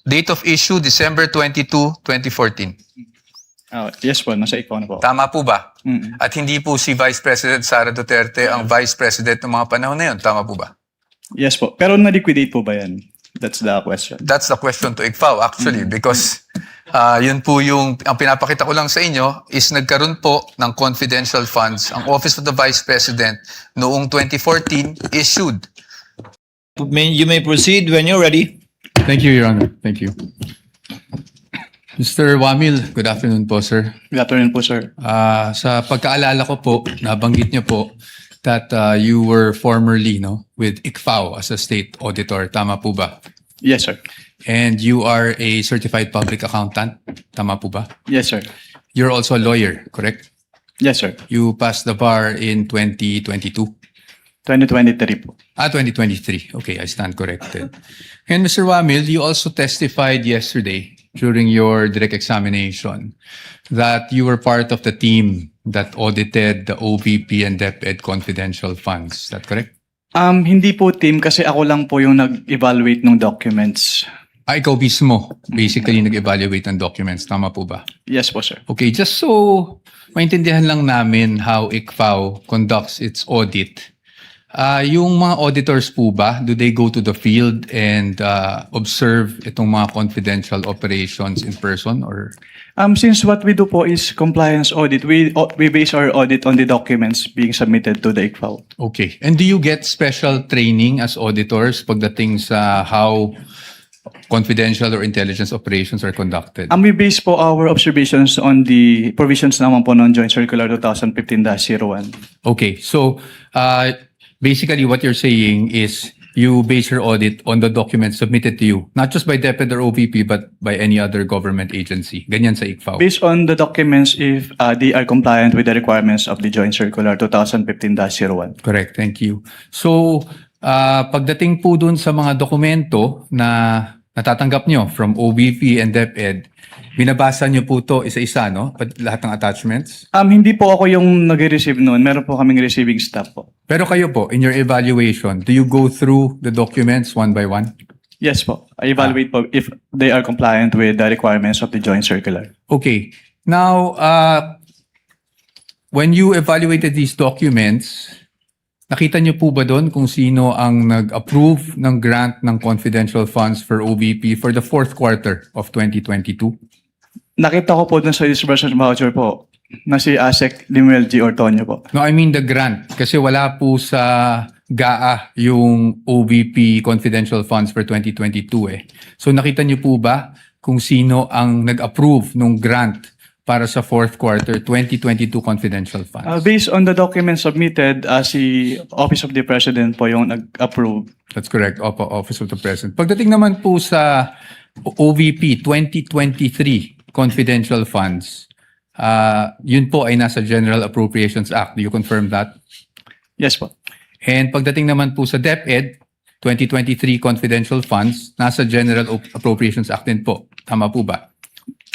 Date of issue, December 22, 2014. Yes po, nasa ikaw na po. Tama po ba? Mm. At hindi po si Vice President Sara Duterte ang Vice President ng mga panahon na yun. Tama po ba? Yes po. Pero na-liquidate po ba yan? That's the question. That's the question to ICFAO actually because yun po ang pinapakita ko lang sa inyo is nagkaroon po ng confidential funds ang Office of the Vice President noong 2014 issued. You may proceed when you're ready. Thank you, Your Honor. Thank you. Mr. Wamil, good afternoon po, sir. Good afternoon po, sir. Sa pagkaalala ko po, nabanggit niyo po that you were formerly with ICFAO as a state auditor. Tama po ba? Yes, sir. And you are a certified public accountant. Tama po ba? Yes, sir. You're also a lawyer, correct? Yes, sir. You passed the bar in 2022. 2023 po. 2023. Okay, I stand corrected. And Mr. Wamil, you also testified yesterday during your direct examination that you were part of the team that audited the OVP and DepEd confidential funds. Is that correct? Hindi po team kasi ako lang po yung nag-evaluate ng documents. Ikaw mismo, basically nag-evaluate ng documents. Tama po ba? Yes po, sir. Okay, just so maintindihan lang namin how ICFAO conducts its audit. Yung mga auditors po ba, do they go to the field and observe itong mga confidential operations in person or? Since what we do po is compliance audit, we base our audit on the documents being submitted to the ICFAO. Okay. And do you get special training as auditors pagdating sa how confidential or intelligence operations are conducted? We base po our observations on the provisions naman po ng Joint Circular 2015-01. Okay. So, basically what you're saying is you base your audit on the documents submitted to you, not just by DepEd or OVP, but by any other government agency. Ganyan sa ICFAO. Based on the documents if they are compliant with the requirements of the Joint Circular 2015-01. Correct. Thank you. So, pagdating po dun sa mga dokumento na natatanggap nyo from OVP and DepEd, binabasa nyo po to isa-isa, no? Lahat ng attachments? Hindi po ako yung nag-receive noon. Meron po kaming receiving staff po. Pero kayo po, in your evaluation, do you go through the documents one by one? Yes po. I evaluate po if they are compliant with the requirements of the Joint Circular. Okay. Now, when you evaluated these documents, nakita niyo po ba doon kung sino ang nag-approve ng grant ng confidential funds for OVP for the fourth quarter of 2022? Nakita ko po dun sa disbursement voucher po na si Asek Limuel G. Ortonio po. No, I mean the grant. Kasi wala po sa GAA yung OVP confidential funds for 2022 eh. So nakita niyo po ba kung sino ang nag-approve ng grant para sa fourth quarter 2022 confidential funds? Based on the documents submitted, si Office of the President po yung nag-approve. That's correct. Opo, Office of the President. Pagdating naman po sa OVP 2023 confidential funds, yun po ay nasa General Appropriations Act. Do you confirm that? Yes po. And pagdating naman po sa DepEd 2023 confidential funds, nasa General Appropriations Act din po. Tama po ba?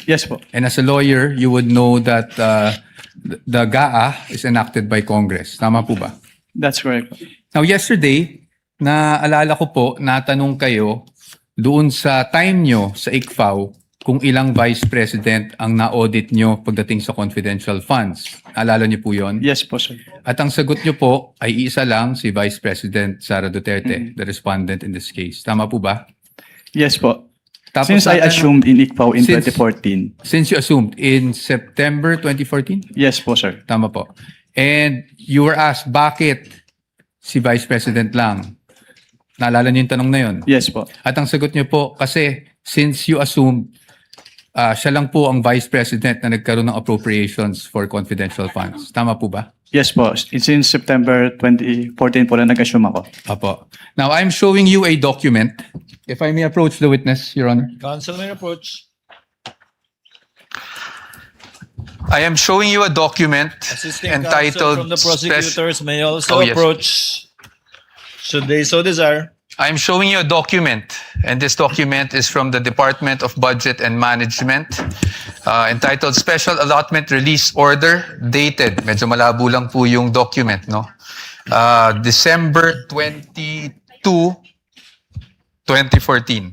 Yes po. And as a lawyer, you would know that the GAA is enacted by Congress. Tama po ba? That's correct po. Now, yesterday, naalala ko po, natanong kayo doon sa time nyo sa ICFAO kung ilang vice president ang na-audit nyo pagdating sa confidential funds. Naalala nyo po yon? Yes po, sir. At ang sagot nyo po ay isa lang, si Vice President Sara Duterte, the respondent in this case. Tama po ba? Yes po. Tapos Since I natanong- assumed in ICFAO in Since- 2014. Since you assumed in September 2014? Yes po, sir. Tama po. And you were asked, bakit si Vice President lang? Naalala niyo yung tanong na yun? Yes po. At ang sagot niyo po, kasi since you assumed siya lang po ang Vice President na nagkaroon ng appropriations for confidential funds. Tama po ba? Yes po. Since September 2014 po na nag-assume ako. Apo. Now, I'm showing you a document. If I may approach the witness, Your Honor. Counsel may approach. I am showing you a document Assisting entitled counsel from the Spec- prosecutors may also Oh, yes. approach should they so desire. I'm showing you a document, and this document is from the Department of Budget and Management, entitled Special Allotment Release Order, dated. Medyo malabo lang po yung document, no? December 22, 2014.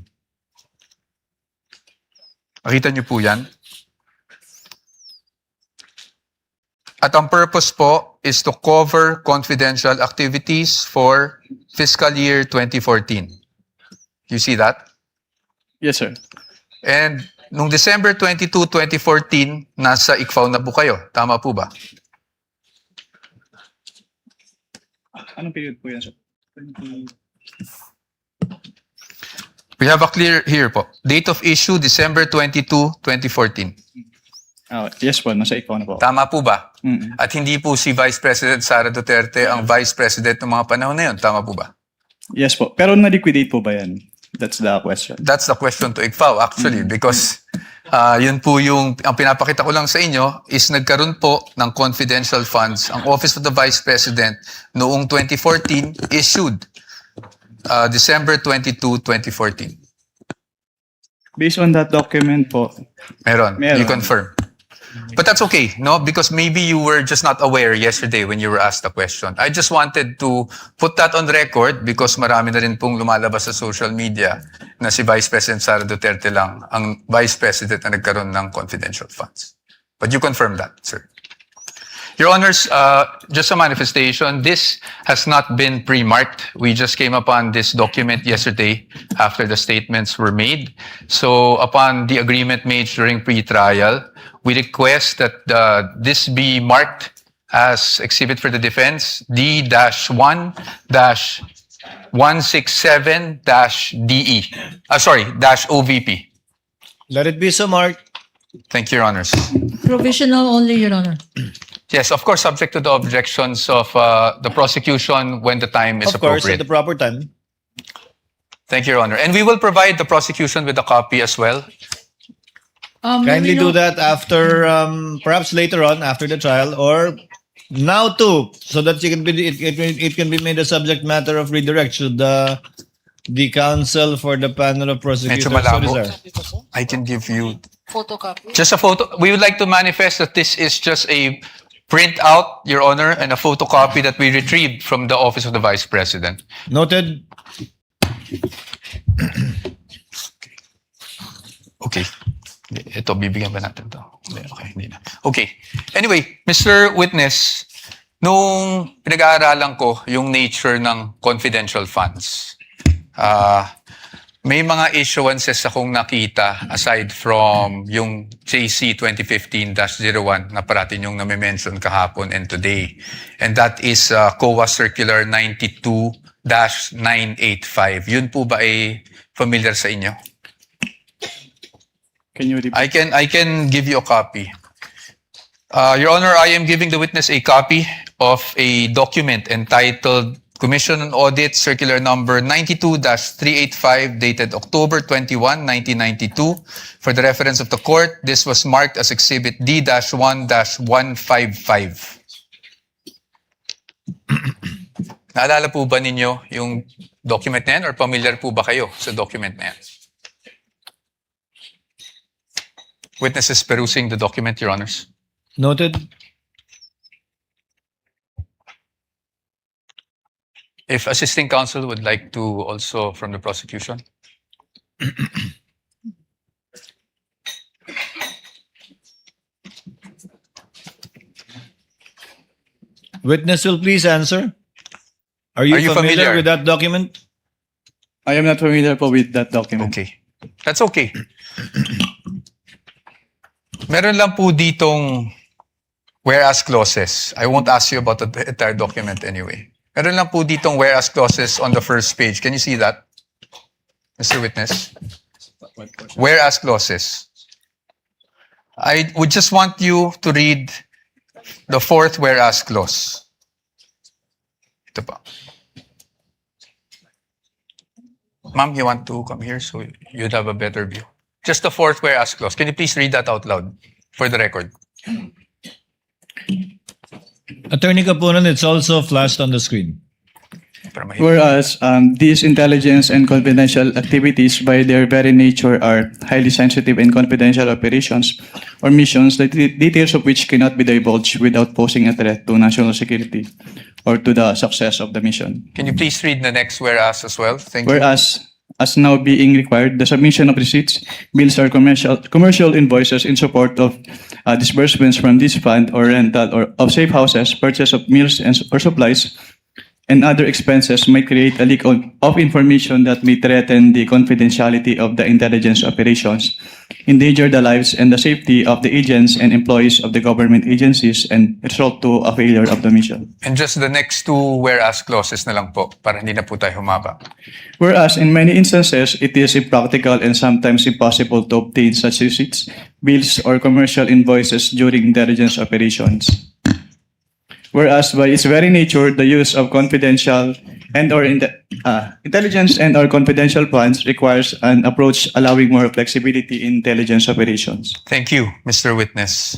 Makita niyo po yan. At ang purpose po is to cover confidential activities for fiscal year 2014. You see that? Yes, sir. And nung December 22, 2014, nasa ICFAO na po kayo. Tama po ba? Anong period po yan, sir? We have a clear here po. Date of issue, December 22, 2014. Yes po, nasa ikaw na po. Tama po ba? Mm. At hindi po si Vice President Sara Duterte ang Vice President ng mga panahon na yun. Tama po ba? Yes po. Pero na-liquidate po ba yan? That's the question. That's the question to ICFAO actually because yun po yung, ang pinapakita ko lang sa inyo is nagkaroon po ng confidential funds. Ang Office of the Vice President noong 2014 issued December 22, 2014. Based on that document po, Meron. Meron. You confirm. But that's okay, no? Because maybe you were just not aware yesterday when you were asked the question. I just wanted to put that on record because marami na rin pong lumalabas sa social media na si Vice President Sara Duterte lang ang Vice President na nagkaroon ng confidential funds. But you confirm that, sir. Your Honors, just a manifestation, this has not been pre-marked. We just came upon this document yesterday after the statements were made. So upon the agreement made during pre-trial, we request that this be marked as exhibit for the defense D-1-167-DE. -OVP. Let it be so marked. Thank you, Your Honors. Provisional only, Your Honor. Yes, of course, subject to the objections of the prosecution when the time is Of course, appropriate. at the proper time. Thank you, Your Honor. And we will provide the prosecution with a copy as well. Kindly do that after, perhaps later on, after the trial, or now too, so that it can be made a subject matter of redirect should the counsel for the panel of prosecutors Medyo so malabo. desire. I can give you Photocopy. just a photo. We would like to manifest that this is just a printout, Your Honor, and a photocopy that we retrieved from the Office of the Vice President. Noted. Okay. Ito, bibigyan ba natin to? Okay, hindi na. Okay. Anyway, Mr. Witness, nung pinag-aaralan ko yung nature ng confidential funds, may mga issuances akong nakita aside from yung JC 2015-01 na parating yung nami-mention kahapon and today. And that is COA Circular 92-985. Yun po ba ay familiar sa inyo? can you repeat? I can give you a copy. Your Honor, I am giving the witness a copy of a document entitled Commission on Audit Circular Number 92-385 dated October 21, 1992. For the reference of the court, this was marked as Exhibit D-1-155. Naalala po ba ninyo yung document na yan or familiar po ba kayo sa document na yan? Witness is perusing the document, Your Honors. Noted. If assisting counsel would like to also from the prosecution. Witness will please answer. Are you familiar with that document? I am not familiar po with that document. Okay. That's okay. Meron lang po ditong whereas clauses. I won't ask you about the entire document anyway. Meron lang po ditong whereas clauses on the first page. Can you see that, Mr. Witness? Whereas clauses. I would just want you to read the fourth whereas clause. Ito pa. Ma'am, you want to come here so you'd have a better view. Just the fourth whereas clause. Can you please read that out loud for the record? Attorney Kapunan, it's also flashed on the screen. Para mahirap. Whereas these intelligence and confidential activities by their very nature are highly sensitive and confidential operations or missions, the details of which cannot be divulged without posing a threat to national security or to the success of the mission. Can you please read the next whereas as well? Thank you. Whereas as now being required, the submission of receipts, bills, or commercial invoices in support of disbursements from this fund or rental or of safe houses, purchase of meals or supplies, and other expenses might create a leak of information that may threaten the confidentiality of the intelligence operations, endanger the lives and the safety of the agents and employees of the government agencies, and result to a failure of the mission. And just the next two whereas clauses na lang po para hindi na po tayo humaba. Whereas in many instances, it is impractical and sometimes impossible to obtain such receipts, bills, or commercial invoices during intelligence operations. Whereas by its very nature, the use of confidential intelligence and or confidential funds requires an approach allowing more flexibility in intelligence operations. Thank you, Mr. Witness.